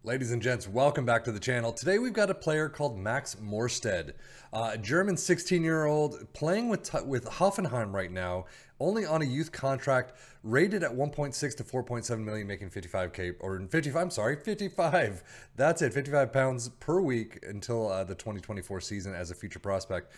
Ladies and gents, welcome back to the channel. Today we've got a player called Max Moerstedt, a German 16-year-old playing with Hoffenheim right now, only on a youth contract, rated at 1.6 to 4.7 million, making 55k, or 55, I'm sorry, 55. That's it, 55 pounds per week until the 2024 season as a future prospect.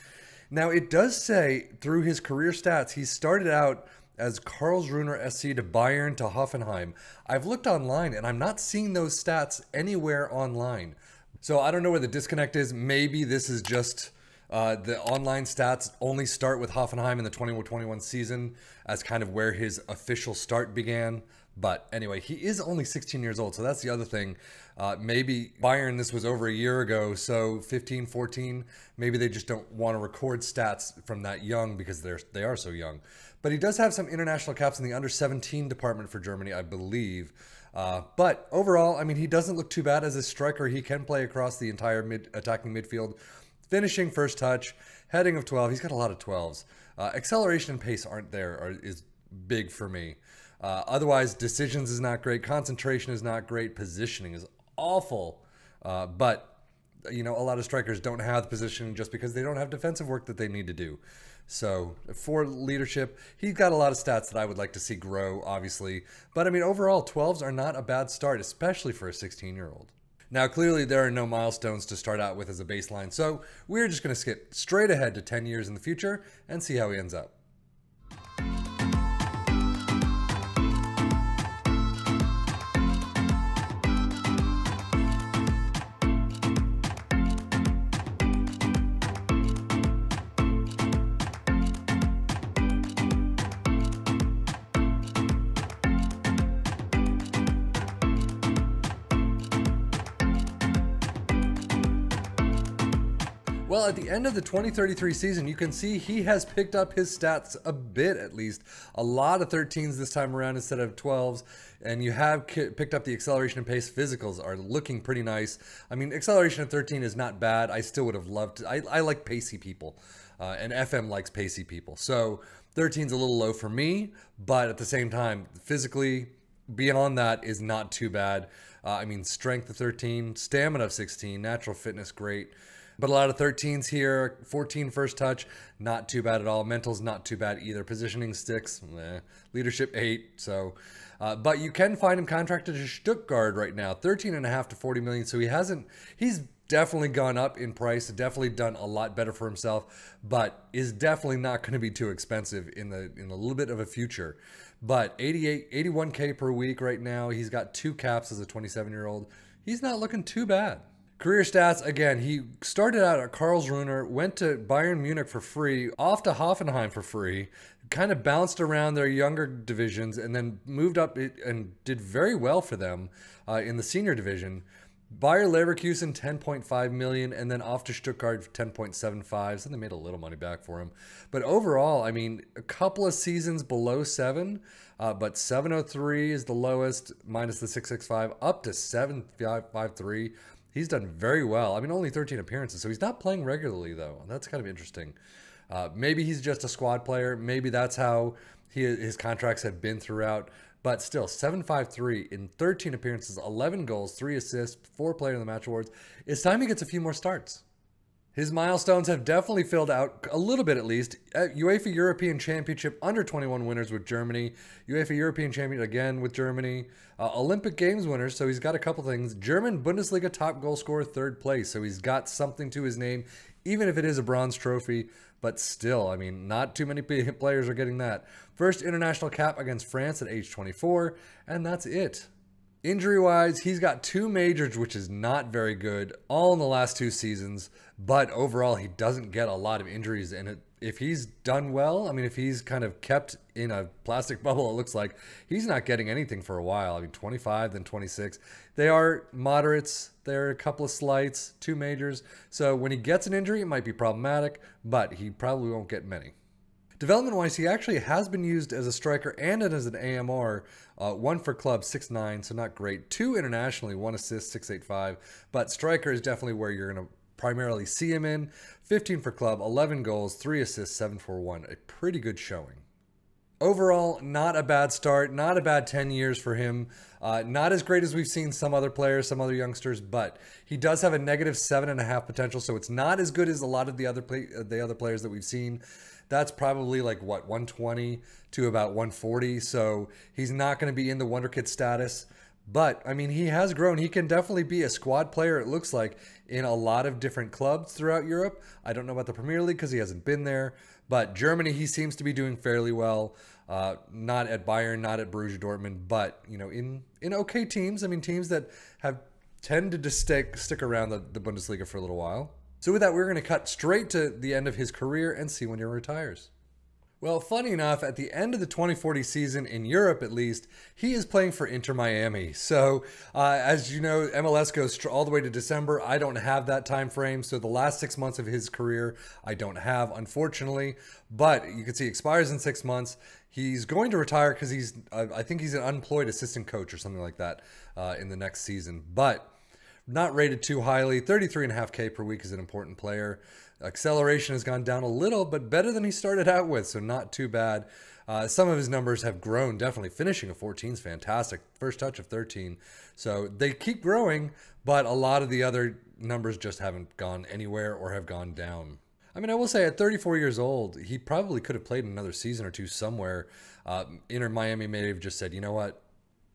Now it does say through his career stats, he started out as Karlsruher SC to Bayern to Hoffenheim. I've looked online and I'm not seeing those stats anywhere online. So I don't know where the disconnect is. Maybe this is just the online stats only start with Hoffenheim in the 2021 season as kind of where his official start began. But anyway, he is only 16 years old. So that's the other thing. Maybe Bayern, this was over a year ago. So 15, 14, maybe they just don't want to record stats from that young because they are so young. But he does have some international caps in the under 17 department for Germany, I believe. But overall, I mean, he doesn't look too bad as a striker. He can play across the entire attacking midfield. Finishing first touch, heading of 12. He's got a lot of 12s. Acceleration and pace aren't there, is big for me. Otherwise, decisions is not great. Concentration is not great. Positioning is awful. But, you know, a lot of strikers don't have the positioning just because they don't have defensive work that they need to do. So for leadership, he's got a lot of stats that I would like to see grow, obviously. But, I mean, overall, 12s are not a bad start, especially for a 16-year-old. Now, clearly, there are no milestones to start out with as a baseline. So we're just going to skip straight ahead to 10 years in the future and see how he ends up. Well, at the end of the 2033 season, you can see he has picked up his stats a bit, at least. A lot of 13s this time around instead of 12s. And you have picked up the acceleration and pace. Physicals are looking pretty nice. I mean, acceleration at 13 is not bad. I still would have loved to. I like pacey people. And FM likes pacey people. So 13's a little low for me. But at the same time, physically, beyond that is not too bad. I mean, strength of 13, stamina of 16, natural fitness, great. But a lot of 13s here, 14 first touch, not too bad at all. Mental's not too bad either. Positioning sticks, leadership 8. So, but you can find him contracted to Stuttgart right now, 13.5 to 40 million. So he's definitely gone up in price, definitely done a lot better for himself, but is definitely not going to be too expensive in a little bit of a future. But 81K per week right now. He's got 2 caps as a 27-year-old. He's not looking too bad. Career stats, again, he started out at Karlsruher, went to Bayern Munich for free, off to Hoffenheim for free, kind of bounced around their younger divisions, and then moved up and did very well for them in the senior division. Bayer Leverkusen, 10.5 million, and then off to Stuttgart, 10.75. So they made a little money back for him. But overall, I mean, a couple of seasons below 7, but 703 is the lowest, minus the 665, up to 753. He's done very well. I mean, only 13 appearances, so he's not playing regularly, though. That's kind of interesting. Maybe he's just a squad player. Maybe that's how his contracts have been throughout. But still, 753 in 13 appearances, 11 goals, 3 assists, 4 Player of the Match awards. It's time he gets a few more starts. His milestones have definitely filled out a little bit, at least. UEFA European Championship under 21 winners with Germany. UEFA European Champion again with Germany. Olympic Games winners, so he's got a couple things. German Bundesliga top goal scorer, 3rd place. So he's got something to his name, even if it is a bronze trophy. But still, I mean, not too many players are getting that. First international cap against France at age 24, and that's it. Injury-wise, he's got 2 majors, which is not very good, all in the last 2 seasons. But overall, he doesn't get a lot of injuries. And if he's done well, I mean, if he's kind of kept in a plastic bubble, it looks like he's not getting anything for a while. I mean, 25, then 26. They are moderates. There are a couple of slights, 2 majors. So when he gets an injury, it might be problematic, but he probably won't get many. Development-wise, he actually has been used as a striker and as an AMR. 1 for club, 6'9", so not great. 2 internationally, 1 assist, 6'85". But striker is definitely where you're going to primarily see him in. 15 for club, 11 goals, 3 assists, 7 for 1. A pretty good showing. Overall, not a bad start, not a bad 10 years for him. Not as great as we've seen some other players, some other youngsters, but he does have a negative 7.5 potential, so it's not as good as a lot of the other players that we've seen. That's probably like what, 120 to about 140, so he's not going to be in the wonderkid status. But, I mean, he has grown. He can definitely be a squad player, it looks like, in a lot of different clubs throughout Europe. I don't know about the Premier League because he hasn't been there. But Germany, he seems to be doing fairly well. Not at Bayern, not at Borussia Dortmund, but, you know, in okay teams. I mean, teams that have tended to stick around the Bundesliga for a little while. So with that, we're going to cut straight to the end of his career and see when he retires. Well, funny enough, at the end of the 2040 season, in Europe at least, he is playing for Inter Miami. So, as you know, MLS goes all the way to December. I don't have that time frame, so the last 6 months of his career, I don't have, unfortunately. But you can see it expires in 6 months. He's going to retire because I think he's an unemployed assistant coach or something like that in the next season. But not rated too highly. 33.5K per week is an important player. Acceleration has gone down a little, but better than he started out with, so not too bad. Some of his numbers have grown, definitely. Finishing a 14 is fantastic. First touch of 13. So they keep growing, but a lot of the other numbers just haven't gone anywhere or have gone down. I mean, I will say at 34 years old, he probably could have played another season or two somewhere. Inter Miami may have just said, you know what?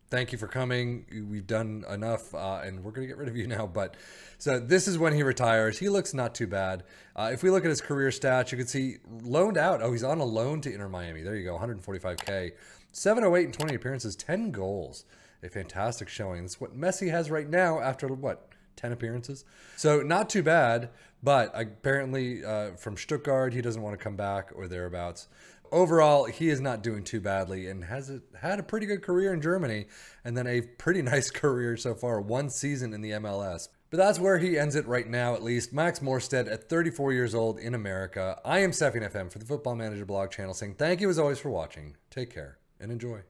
Thank you for coming. We've done enough, and we're going to get rid of you now. But so this is when he retires. He looks not too bad. If we look at his career stats, you can see loaned out. Oh, he's on a loan to Inter Miami. There you go, 145K. 708 and 20 appearances, 10 goals. A fantastic showing. That's what Messi has right now after, what, 10 appearances? So not too bad, but apparently from Stuttgart, he doesn't want to come back or thereabouts. Overall, he is not doing too badly and has had a pretty good career in Germany and then a pretty nice career so far, one season in the MLS. But that's where he ends it right now, at least. Max Moerstedt at 34 years old in America. I am Stefan FM for the Football Manager blog channel saying thank you as always for watching. Take care and enjoy.